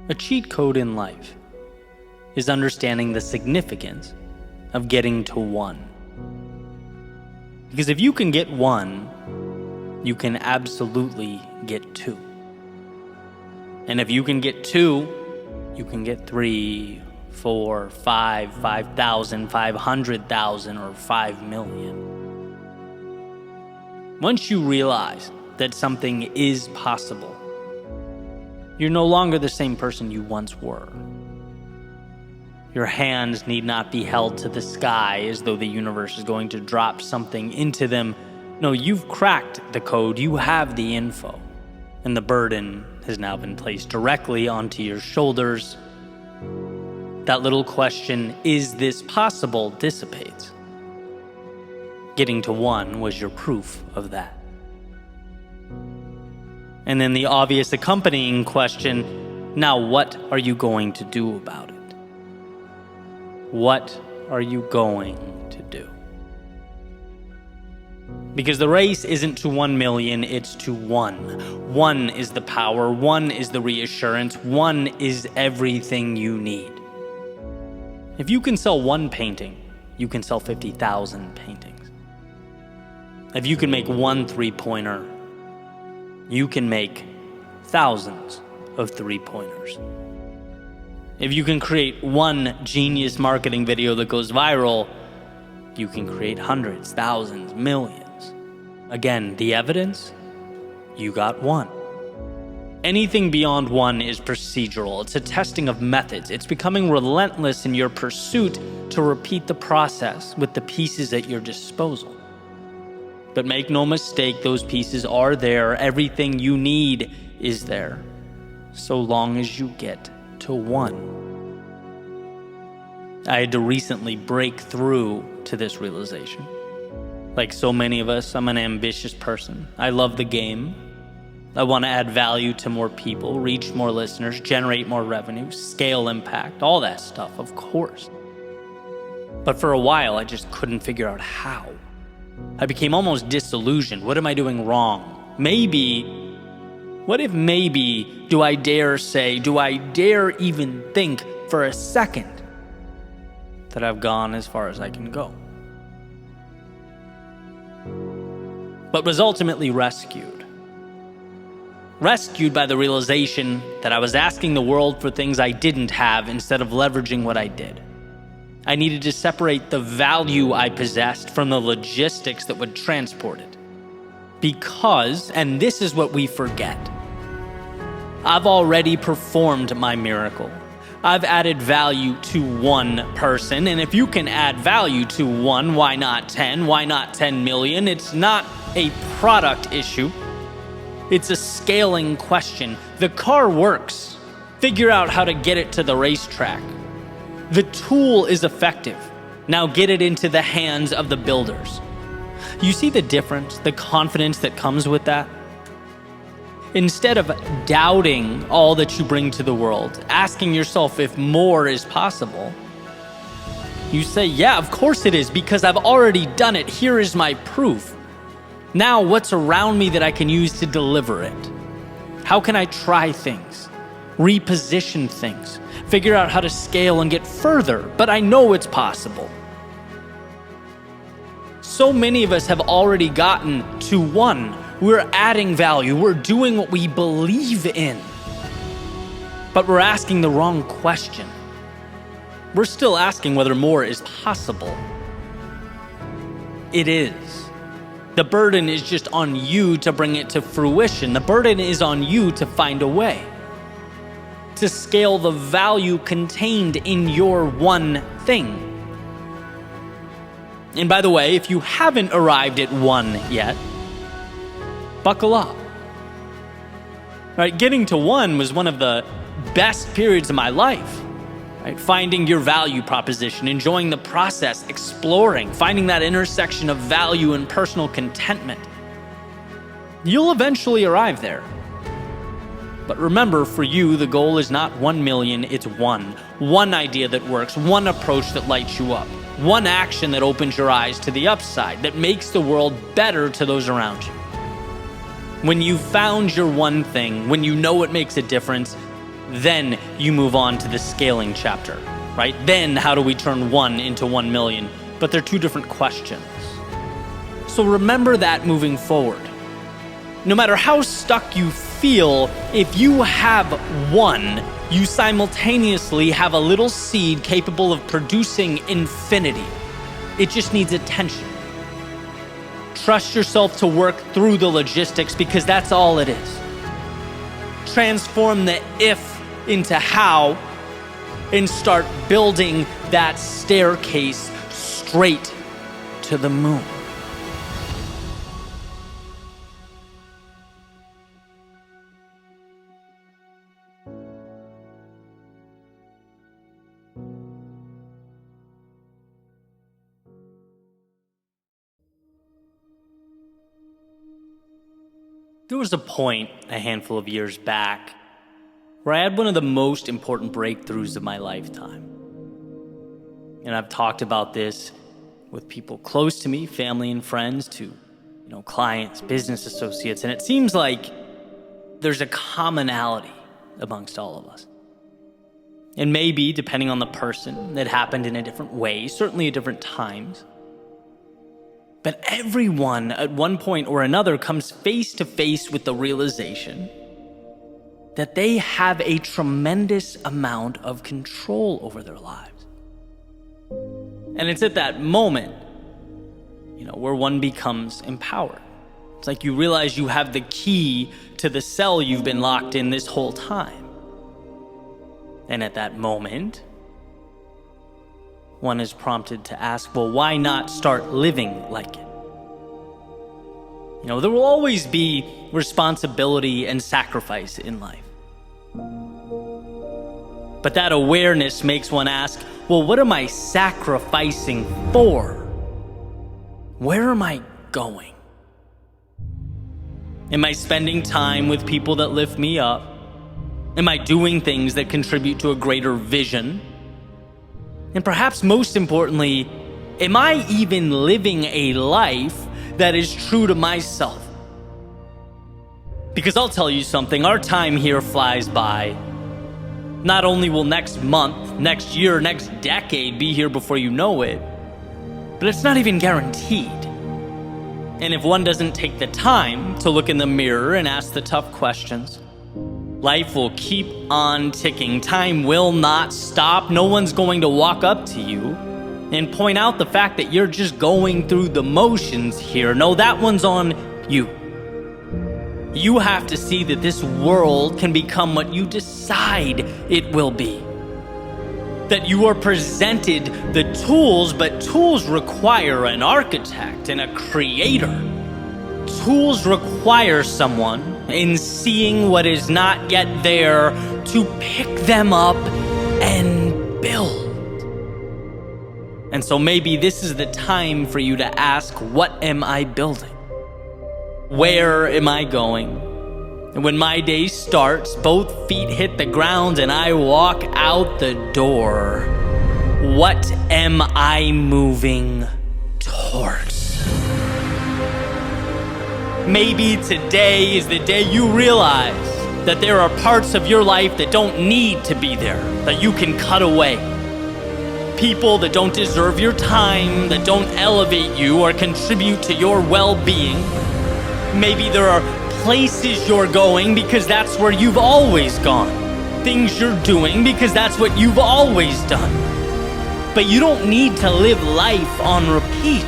A cheat code in life is understanding the significance of getting to 1. Because if you can get 1, you can absolutely get 2. And if you can get 2, you can get 3, 4, 5, 5,000, 500,000, or 5 million. Once you realize that something is possible, you're no longer the same person you once were. Your hands need not be held to the sky as though the universe is going to drop something into them. No, you've cracked the code, you have the info, and the burden has now been placed directly onto your shoulders. That little question, is this possible, dissipates. Getting to 1 was your proof of that. And then the obvious accompanying question, now what are you going to do about it? What are you going to do? Because the race isn't to 1 million, it's to 1. 1 is the power, 1 is the reassurance, 1 is everything you need. If you can sell 1 painting, you can sell 50,000 paintings. If you can make 1 3-pointer, you can make thousands of 3-pointers. If you can create 1 genius marketing video that goes viral, you can create hundreds, thousands, millions. Again, the evidence? You got 1. Anything beyond 1 is procedural. It's a testing of methods. It's becoming relentless in your pursuit to repeat the process with the pieces at your disposal. But make no mistake, those pieces are there. Everything you need is there, so long as you get to 1. I had to recently break through to this realization. Like so many of us, I'm an ambitious person. I love the game. I want to add value to more people, reach more listeners, generate more revenue, scale impact, all that stuff, of course. But for a while, I just couldn't figure out how. I became almost disillusioned. What am I doing wrong? What if maybe, do I dare even think for a second that I've gone as far as I can go? But was ultimately rescued. Rescued by the realization that I was asking the world for things I didn't have instead of leveraging what I did. I needed to separate the value I possessed from the logistics that would transport it. Because, and this is what we forget, I've already performed my miracle. I've added value to 1 person, and if you can add value to 1, why not 10? Why not 10 million? It's not a product issue. It's a scaling question. The car works. Figure out how to get it to the racetrack. The tool is effective. Now get it into the hands of the builders. You see the difference, the confidence that comes with that? Instead of doubting all that you bring to the world, asking yourself if more is possible, you say, yeah, of course it is, because I've already done it. Here is my proof. Now what's around me that I can use to deliver it? How can I try things, reposition things, figure out how to scale and get further? But I know it's possible. So many of us have already gotten to 1. We're adding value. We're doing what we believe in. But we're asking the wrong question. We're still asking whether more is possible. It is. The burden is just on you to bring it to fruition. The burden is on you to find a way to scale the value contained in your 1 thing. And by the way, if you haven't arrived at 1 yet, buckle up. Right, getting to 1 was one of the best periods of my life. Right, finding your value proposition, enjoying the process, exploring, finding that intersection of value and personal contentment. You'll eventually arrive there. But remember, for you, the goal is not 1 million, it's 1. 1 idea that works, 1 approach that lights you up, 1 action that opens your eyes to the upside, that makes the world better to those around you. When you've found your 1 thing, when you know it makes a difference, then you move on to the scaling chapter, right? Then how do we turn 1 into 1 million? But they're two different questions. So remember that moving forward. No matter how stuck you feel, if you have 1, you simultaneously have a little seed capable of producing infinity. It just needs attention. Trust yourself to work through the logistics because that's all it is. Transform the if into how and start building that staircase straight to the moon. There was a point a handful of years back where I had one of the most important breakthroughs of my lifetime. And I've talked about this with people close to me, family and friends, to clients, business associates, and it seems like there's a commonality amongst all of us. And maybe, depending on the person, it happened in a different way, certainly at different times. But everyone at one point or another comes face to face with the realization that they have a tremendous amount of control over their lives. And it's at that moment, where one becomes empowered. It's like you realize you have the key to the cell you've been locked in this whole time. And at that moment, one is prompted to ask, well, why not start living like it? There will always be responsibility and sacrifice in life. But that awareness makes one ask, well, what am I sacrificing for? Where am I going? Am I spending time with people that lift me up? Am I doing things that contribute to a greater vision? And perhaps most importantly, am I even living a life that is true to myself? Because I'll tell you something, our time here flies by. Not only will next month, next year, next decade be here before you know it, but it's not even guaranteed. And if one doesn't take the time to look in the mirror and ask the tough questions, life will keep on ticking. Time will not stop. No one's going to walk up to you and point out the fact that you're just going through the motions here. No, that one's on you. You have to see that this world can become what you decide it will be. That you are presented the tools, but tools require an architect and a creator. Tools require someone in seeing what is not yet there to pick them up and build. And so maybe this is the time for you to ask, what am I building? Where am I going? And when my day starts, both feet hit the ground and I walk out the door, what am I moving towards? Maybe today is the day you realize that there are parts of your life that don't need to be there, that you can cut away. People that don't deserve your time, that don't elevate you or contribute to your well-being. Maybe there are places you're going because that's where you've always gone. Things you're doing because that's what you've always done. But you don't need to live life on repeat.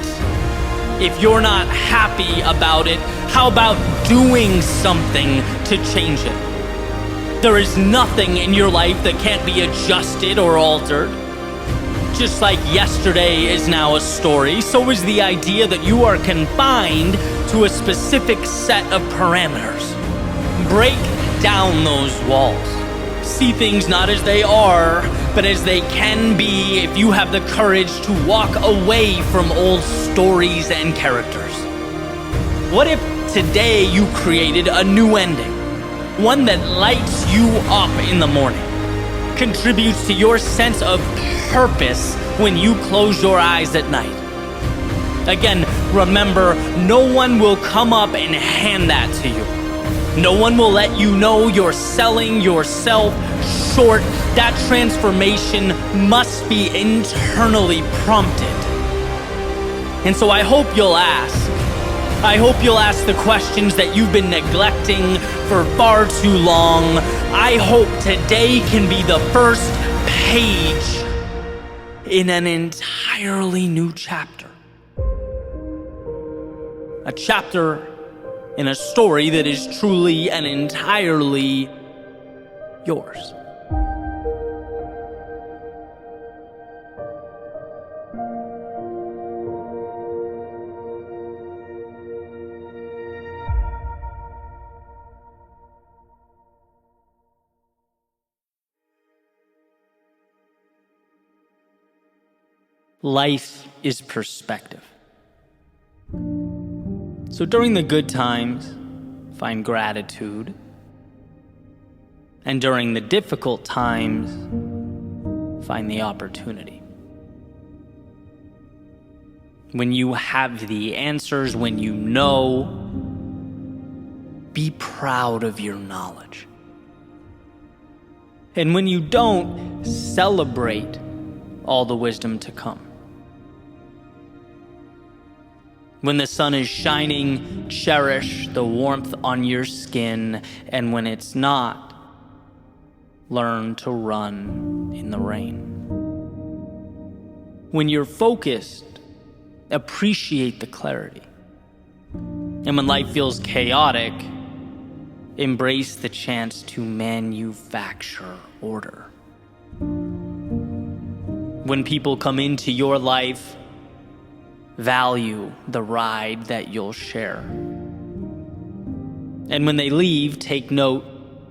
If you're not happy about it, how about doing something to change it? There is nothing in your life that can't be adjusted or altered. Just like yesterday is now a story, so is the idea that you are confined to a specific set of parameters. Break down those walls. See things not as they are, but as they can be if you have the courage to walk away from old stories and characters. What if today you created a new ending? One that lights you up in the morning, contributes to your sense of purpose when you close your eyes at night. Again, remember, no one will come up and hand that to you. No one will let you know you're selling yourself short. That transformation must be internally prompted. And so I hope you'll ask. I hope you'll ask the questions that you've been neglecting for far too long. I hope today can be the first page in an entirely new chapter. A chapter in a story that is truly and entirely yours. Life is perspective. So during the good times, find gratitude. And during the difficult times, find the opportunity. When you have the answers, when you know, be proud of your knowledge. And when you don't, celebrate all the wisdom to come. When the sun is shining, cherish the warmth on your skin, and when it's not, learn to run in the rain. When you're focused, appreciate the clarity. And when life feels chaotic, embrace the chance to manufacture order. When people come into your life, value the ride that you'll share. And when they leave, take note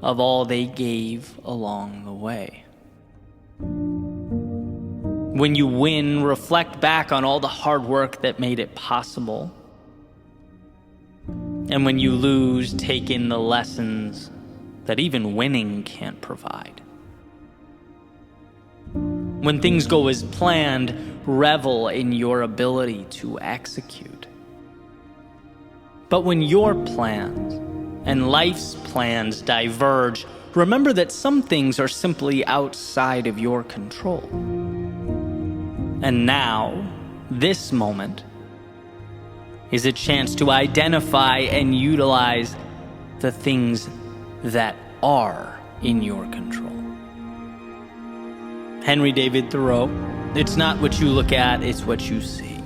of all they gave along the way. When you win, reflect back on all the hard work that made it possible. And when you lose, take in the lessons that even winning can't provide. When things go as planned, revel in your ability to execute. But when your plans and life's plans diverge, remember that some things are simply outside of your control. And now, this moment, is a chance to identify and utilize the things that are in your control. Henry David Thoreau, it's not what you look at, it's what you see.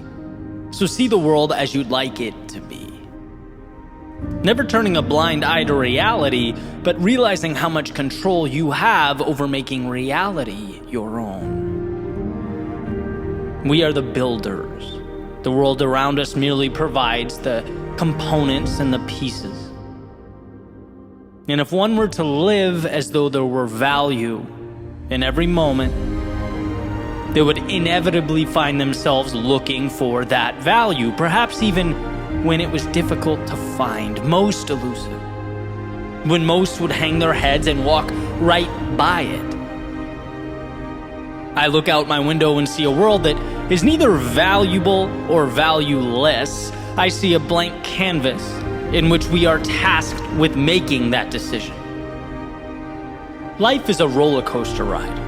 So see the world as you'd like it to be. Never turning a blind eye to reality, but realizing how much control you have over making reality your own. We are the builders. The world around us merely provides the components and the pieces. And if one were to live as though there were value in every moment, they would inevitably find themselves looking for that value, perhaps even when it was difficult to find, most elusive, when most would hang their heads and walk right by it. I look out my window and see a world that is neither valuable or valueless. I see a blank canvas in which we are tasked with making that decision. Life is a roller coaster ride.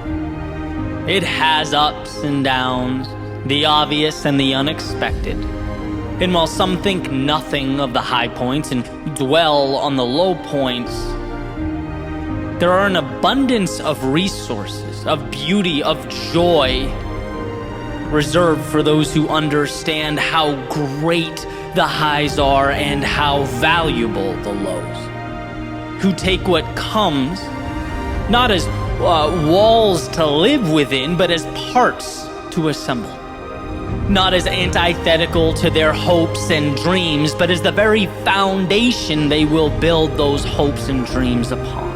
It has ups and downs, the obvious and the unexpected. And while some think nothing of the high points and dwell on the low points, there are an abundance of resources, of beauty, of joy, reserved for those who understand how great the highs are and how valuable the lows. Who take what comes, not as walls to live within, but as parts to assemble. Not as antithetical to their hopes and dreams, but as the very foundation they will build those hopes and dreams upon.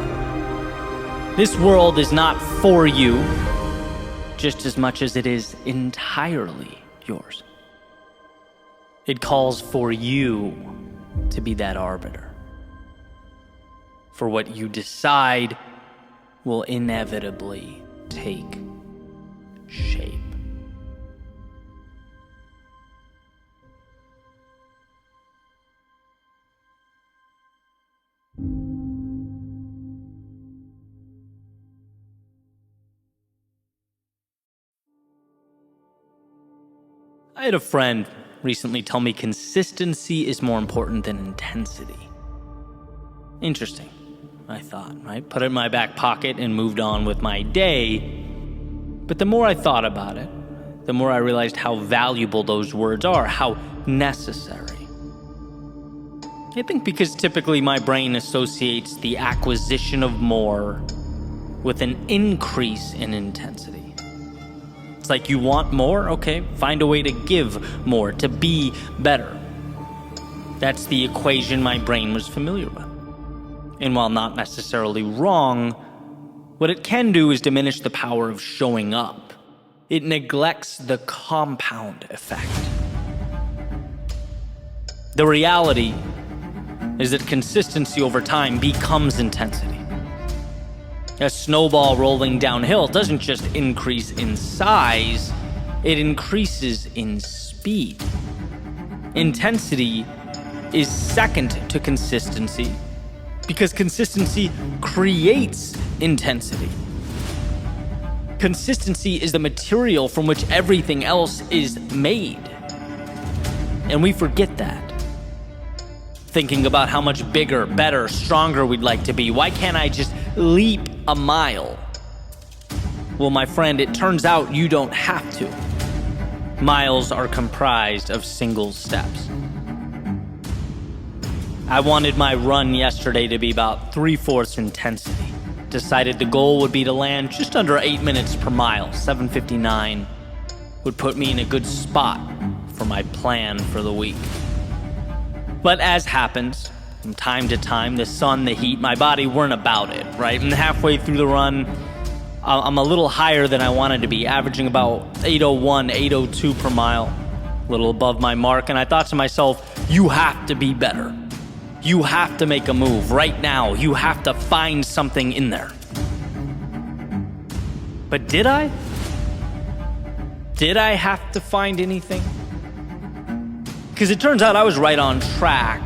This world is not for you, just as much as it is entirely yours. It calls for you to be that arbiter. For what you decide will inevitably take shape. I had a friend recently tell me consistency is more important than intensity. Interesting, I thought, right? Put it in my back pocket and moved on with my day. But the more I thought about it, the more I realized how valuable those words are, how necessary. I think because typically my brain associates the acquisition of more with an increase in intensity. It's like you want more? Okay, find a way to give more, to be better. That's the equation my brain was familiar with. And while not necessarily wrong, what it can do is diminish the power of showing up. It neglects the compound effect. The reality is that consistency over time becomes intensity. A snowball rolling downhill doesn't just increase in size, it increases in speed. Intensity is second to consistency because consistency creates intensity. Consistency is the material from which everything else is made. And we forget that. Thinking about how much bigger, better, stronger we'd like to be. Why can't I just leap a mile? Well, my friend, it turns out you don't have to. Miles are comprised of single steps. I wanted my run yesterday to be about 3/4 intensity. Decided the goal would be to land just under 8 minutes per mile. 7:59 would put me in a good spot for my plan for the week. But as happens, from time to time, the sun, the heat, my body weren't about it, right? And halfway through the run, I'm a little higher than I wanted to be, averaging about 8:01, 8:02 per mile, a little above my mark. And I thought to myself, you have to be better. You have to make a move right now. You have to find something in there. But did I? Did I have to find anything? Because it turns out I was right on track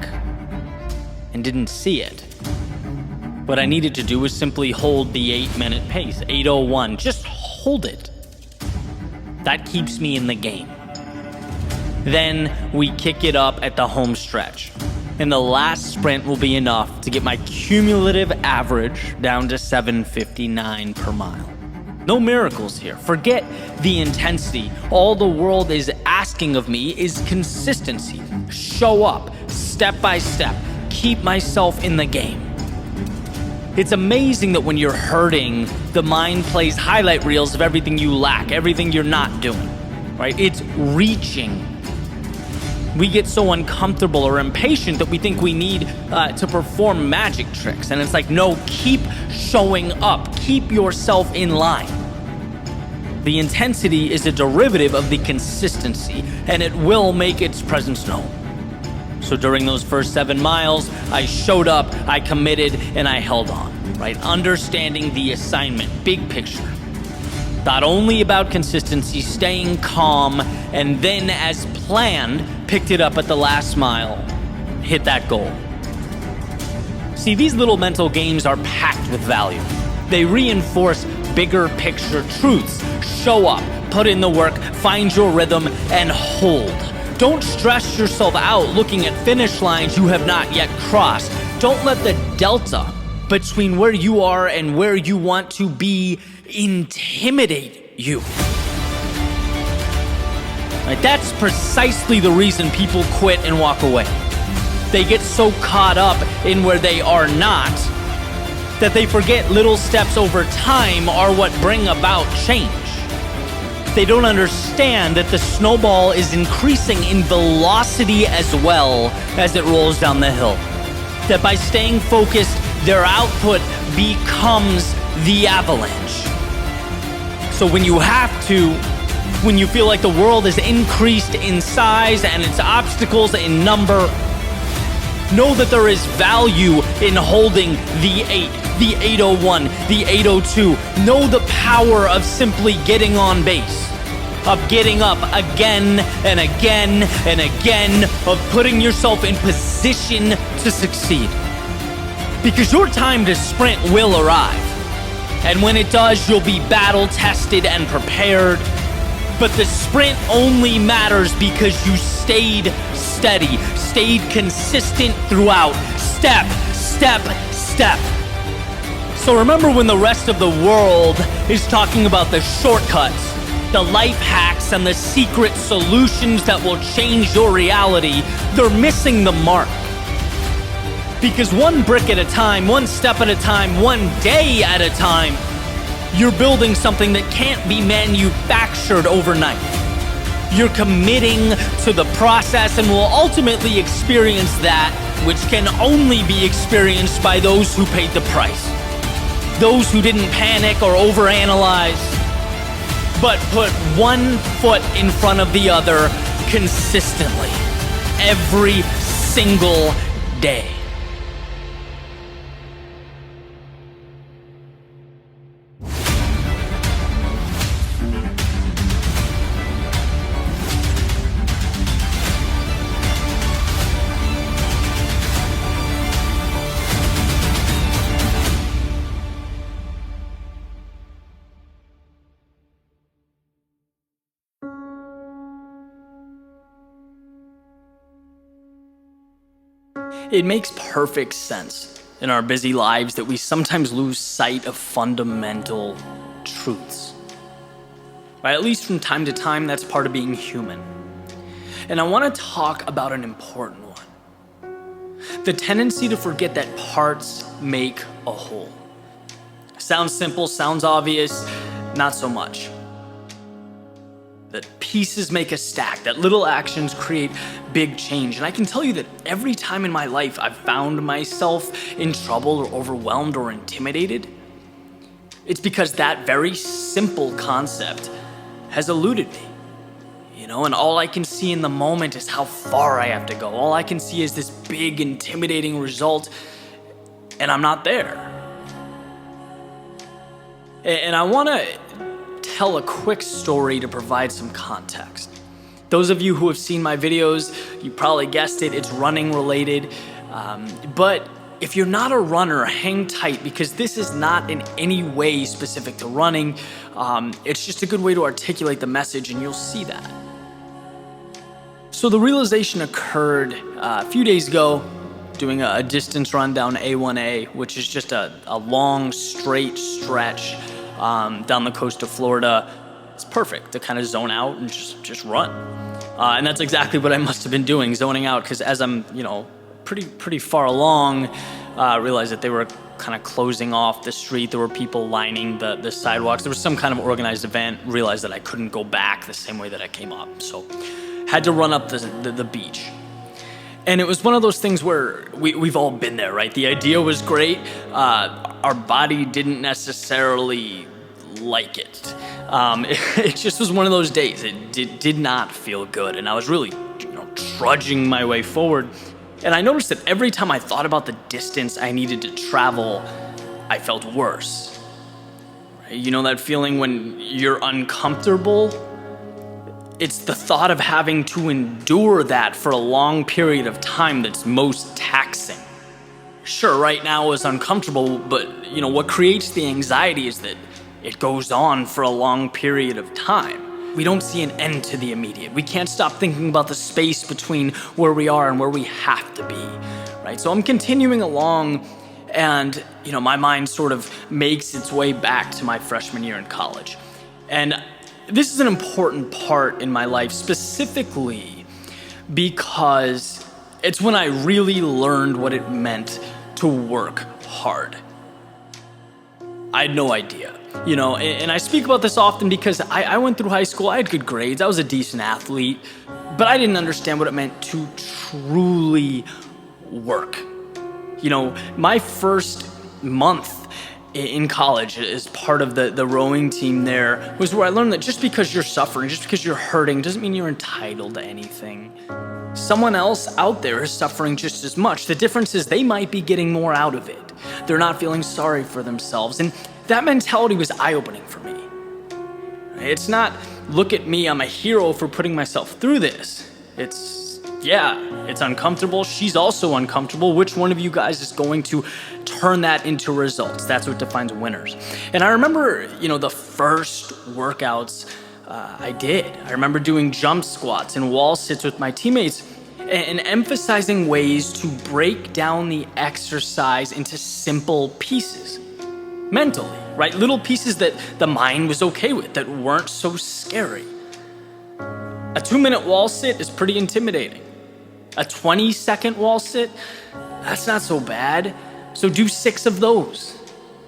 and didn't see it. What I needed to do was simply hold the 8-minute pace, 8:01. Just hold it. That keeps me in the game. Then we kick it up at the home stretch. And the last sprint will be enough to get my cumulative average down to 7:59 per mile. No miracles here. Forget the intensity. All the world is asking of me is consistency. Show up, step by step, keep myself in the game. It's amazing that when you're hurting, the mind plays highlight reels of everything you lack, everything you're not doing, right? It's reaching. We get so uncomfortable or impatient that we think we need to perform magic tricks. And it's like, no, keep showing up. Keep yourself in line. The intensity is a derivative of the consistency, and it will make its presence known. So during those first 7 miles, I showed up, I committed, and I held on, right? Understanding the assignment, big picture. Thought only about consistency, staying calm, and then as planned, picked it up at the last mile, hit that goal. See, these little mental games are packed with value. They reinforce bigger picture truths. Show up, put in the work, find your rhythm, and hold. Don't stress yourself out looking at finish lines you have not yet crossed. Don't let the delta between where you are and where you want to be intimidate you. Right? That's precisely the reason people quit and walk away. They get so caught up in where they are not that they forget little steps over time are what bring about change. They don't understand that the snowball is increasing in velocity as well as it rolls down the hill. That by staying focused, their output becomes the avalanche. So when you feel like the world is increased in size and its obstacles in number, know that there is value in holding the 8, the 8:01, the 8:02. Know the power of simply getting on base, of getting up again and again and again, of putting yourself in position to succeed. Because your time to sprint will arrive. And when it does, you'll be battle tested and prepared. But the sprint only matters because you stayed steady, stayed consistent throughout, step, step, step. So remember, when the rest of the world is talking about the shortcuts, the life hacks, and the secret solutions that will change your reality, they're missing the mark. Because one brick at a time, one step at a time, one day at a time, you're building something that can't be manufactured overnight. You're committing to the process and will ultimately experience that which can only be experienced by those who paid the price. Those who didn't panic or overanalyze, but put one foot in front of the other consistently, every single day. It makes perfect sense in our busy lives that we sometimes lose sight of fundamental truths. Right? At least from time to time, that's part of being human. And I want to talk about an important one. The tendency to forget that parts make a whole. Sounds simple, sounds obvious, not so much. That pieces make a stack, that little actions create big change. And I can tell you that every time in my life I've found myself in trouble or overwhelmed or intimidated, it's because that very simple concept has eluded me. And all I can see in the moment is how far I have to go. All I can see is this big, intimidating result, and I'm not there. And I want to tell a quick story to provide some context. Those of you who have seen my videos, you probably guessed it, it's running related. But if you're not a runner, hang tight, because this is not in any way specific to running. It's just a good way to articulate the message, and you'll see that. So the realization occurred a few days ago, doing a distance run down A1A, which is just a long, straight stretch down the coast of Florida. It's perfect to kind of zone out and just run. And that's exactly what I must have been doing, zoning out, because as I'm, pretty far along, I realized that they were kind of closing off the street. There were people lining the sidewalks. There was some kind of organized event. Realized that I couldn't go back the same way that I came up. So had to run up the beach. And it was one of those things where we've all been there, right? The idea was great. Our body didn't necessarily like it. It just was one of those days. It did not feel good. And I was really, trudging my way forward. And I noticed that every time I thought about the distance I needed to travel, I felt worse. Right? You know that feeling when you're uncomfortable? It's the thought of having to endure that for a long period of time that's most taxing. Sure, right now is uncomfortable, but what creates the anxiety is that it goes on for a long period of time. We don't see an end to the immediate. We can't stop thinking about the space between where we are and where we have to be, right? So I'm continuing along, and my mind sort of makes its way back to my freshman year in college. And this is an important part in my life, specifically because it's when I really learned what it meant to work hard. I had no idea, and I speak about this often because I went through high school, I had good grades, I was a decent athlete, but I didn't understand what it meant to truly work. My first month in college as part of the rowing team there was where I learned that just because you're suffering, just because you're hurting, doesn't mean you're entitled to anything. Someone else out there is suffering just as much. The difference is they might be getting more out of it. They're not feeling sorry for themselves. And that mentality was eye-opening for me. It's not, look at me, I'm a hero for putting myself through this. It's uncomfortable. She's also uncomfortable. Which one of you guys is going to turn that into results? That's what defines winners. And I remember, the first workouts I did. I remember doing jump squats and wall sits with my teammates and emphasizing ways to break down the exercise into simple pieces mentally, right? Little pieces that the mind was okay with, that weren't so scary. A 2-minute wall sit is pretty intimidating. A 20-second wall sit, that's not so bad. So do 6 of those.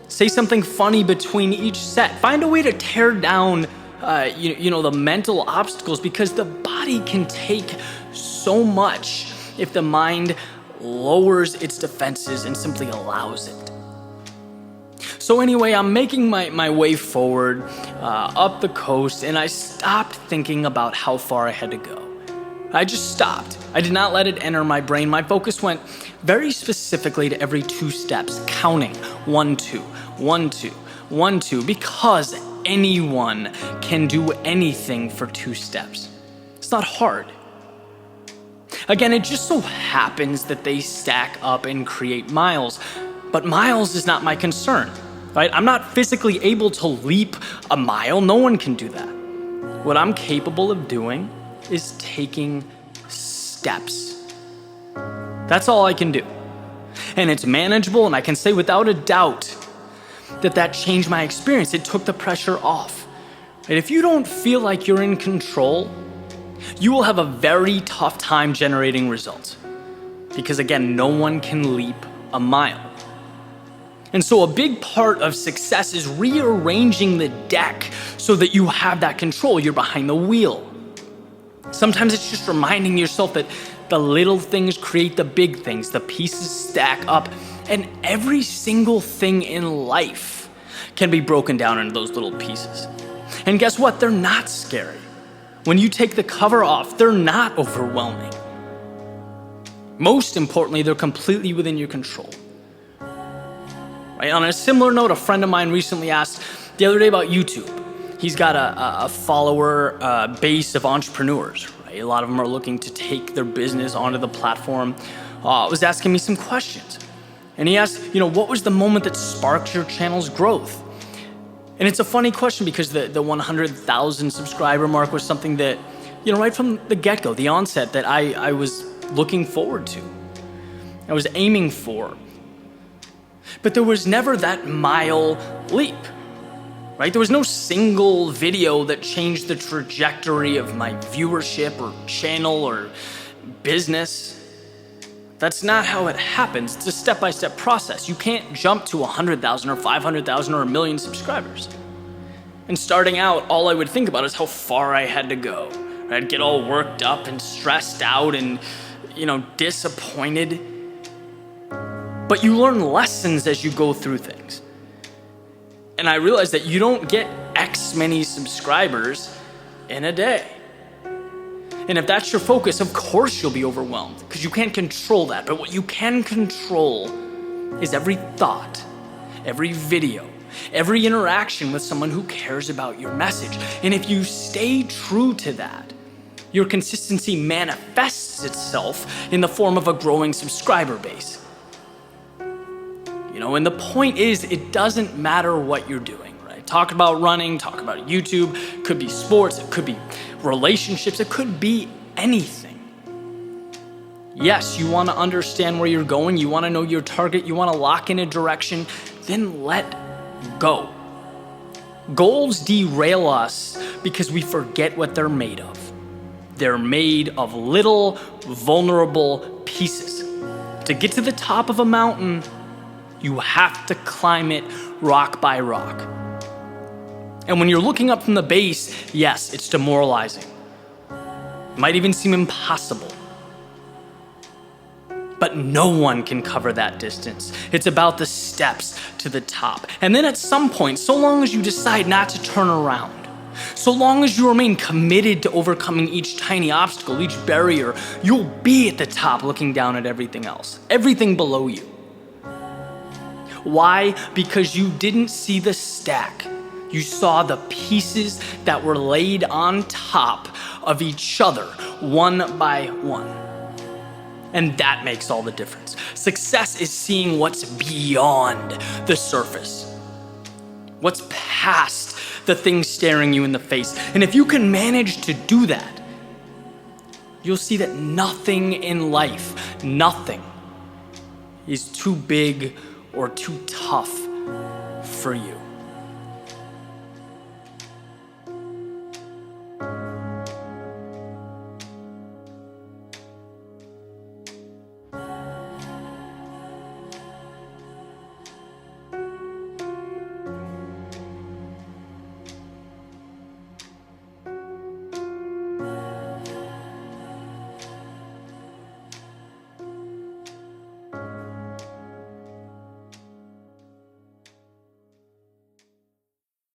Say something funny between each set. Find a way to tear down the mental obstacles, because the body can take so much if the mind lowers its defenses and simply allows it. So anyway, I'm making my way forward up the coast, and I stopped thinking about how far I had to go. I just stopped. I did not let it enter my brain. My focus went very specifically to every 2 steps, counting 1, 2, 1, 2, 1, 2, because anyone can do anything for 2 steps. It's not hard. Again, it just so happens that they stack up and create miles, but miles is not my concern, right? I'm not physically able to leap a mile. No one can do that. What I'm capable of doing is taking steps. That's all I can do. And it's manageable, and I can say without a doubt that changed my experience. It took the pressure off. And if you don't feel like you're in control, you will have a very tough time generating results. Because again, no one can leap a mile. And so a big part of success is rearranging the deck so that you have that control. You're behind the wheel. Sometimes it's just reminding yourself that the little things create the big things. The pieces stack up, and every single thing in life can be broken down into those little pieces. And guess what? They're not scary. When you take the cover off, they're not overwhelming. Most importantly, they're completely within your control. Right? On a similar note, a friend of mine recently asked the other day about YouTube. He's got a follower base of entrepreneurs. Right? A lot of them are looking to take their business onto the platform. Was asking me some questions. And he asked, what was the moment that sparked your channel's growth? And it's a funny question, because the 100,000 subscriber mark was something that, right from the get-go, the onset, that I was looking forward to. I was aiming for. But there was never that mile leap, right? There was no single video that changed the trajectory of my viewership or channel or business. That's not how it happens. It's a step-by-step process. You can't jump to 100,000 or 500,000 or 1 million subscribers. And starting out, all I would think about is how far I had to go. I'd get all worked up and stressed out and, disappointed. But you learn lessons as you go through things. And I realized that you don't get X many subscribers in a day. And if that's your focus, of course you'll be overwhelmed, because you can't control that. But what you can control is every thought, every video, every interaction with someone who cares about your message. And if you stay true to that, your consistency manifests itself in the form of a growing subscriber base. And the point is, it doesn't matter what you're doing, right? Talk about running, talk about YouTube, it could be sports, it could be relationships, it could be anything. Yes, you want to understand where you're going, you want to know your target, you want to lock in a direction, then let go. Goals derail us because we forget what they're made of. They're made of little vulnerable pieces. To get to the top of a mountain, you have to climb it rock by rock. And when you're looking up from the base, yes, it's demoralizing. It might even seem impossible. But no one can cover that distance. It's about the steps to the top. And then at some point, so long as you decide not to turn around, so long as you remain committed to overcoming each tiny obstacle, each barrier, you'll be at the top looking down at everything else, everything below you. Why? Because you didn't see the stack. You saw the pieces that were laid on top of each other, one by one. And that makes all the difference. Success is seeing what's beyond the surface, what's past the thing staring you in the face. And if you can manage to do that, you'll see that nothing in life, nothing, is too big or too tough for you.